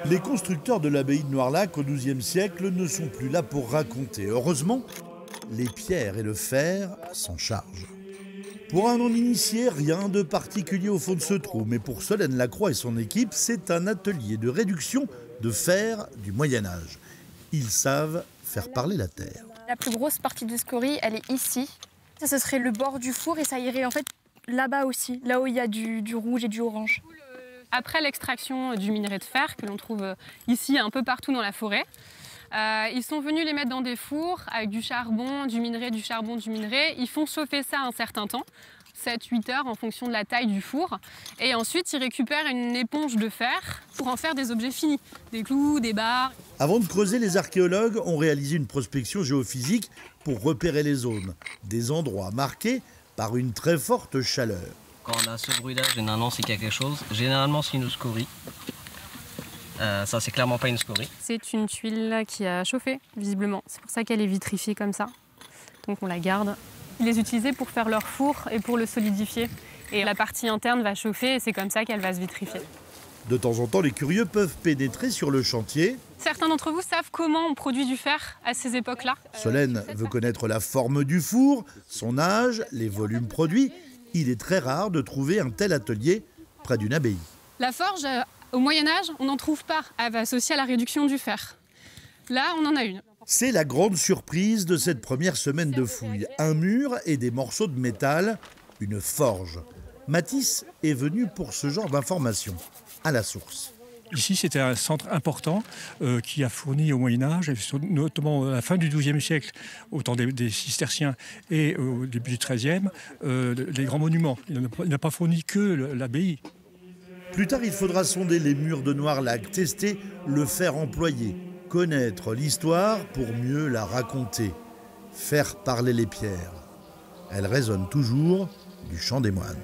Les constructeurs de l'abbaye de Noirlac au XIIe siècle ne sont plus là pour raconter. Heureusement, les pierres et le fer s'en chargent. Pour un non-initié, rien de particulier au fond de ce trou. Mais pour Solène Lacroix et son équipe, c'est un atelier de réduction de fer du Moyen-Âge. Ils savent faire parler la terre. La plus grosse partie de scorie, elle est ici. Ça, ce serait le bord du four et ça irait en fait là-bas aussi, là où il y a du rouge et du orange. Après l'extraction du minerai de fer, que l'on trouve ici un peu partout dans la forêt, ils sont venus les mettre dans des fours avec du charbon, du minerai, du charbon, du minerai. Ils font chauffer ça un certain temps, 7-8 heures en fonction de la taille du four. Et ensuite, ils récupèrent une éponge de fer pour en faire des objets finis, des clous, des barres. Avant de creuser, les archéologues ont réalisé une prospection géophysique pour repérer les zones, des endroits marqués par une très forte chaleur. Quand on a ce bruit-là, généralement c'est quelque chose. Généralement c'est une scorie. Ça c'est clairement pas une scorie. C'est une tuile qui a chauffé, visiblement. C'est pour ça qu'elle est vitrifiée comme ça. Donc on la garde. Ils les utilisaient pour faire leur four et pour le solidifier. Et la partie interne va chauffer et c'est comme ça qu'elle va se vitrifier. De temps en temps, les curieux peuvent pénétrer sur le chantier. Certains d'entre vous savent comment on produit du fer à ces époques-là. Solène veut connaître la forme du four, son âge, les volumes produits. Il est très rare de trouver un tel atelier près d'une abbaye. La forge, au Moyen-Âge, on n'en trouve pas. Elle va associée à la réduction du fer. Là, on en a une. C'est la grande surprise de cette première semaine de fouilles. Un mur et des morceaux de métal, une forge. Matisse est venu pour ce genre d'informations, à la source. Ici, c'était un centre important qui a fourni au Moyen-Âge, notamment à la fin du XIIe siècle, au temps des cisterciens et au début du XIIIe, les grands monuments. Il n'a pas fourni que l'abbaye. Plus tard, il faudra sonder les murs de Noirlac, tester le fer employé, connaître l'histoire pour mieux la raconter, faire parler les pierres. Elles résonnent toujours du chant des moines.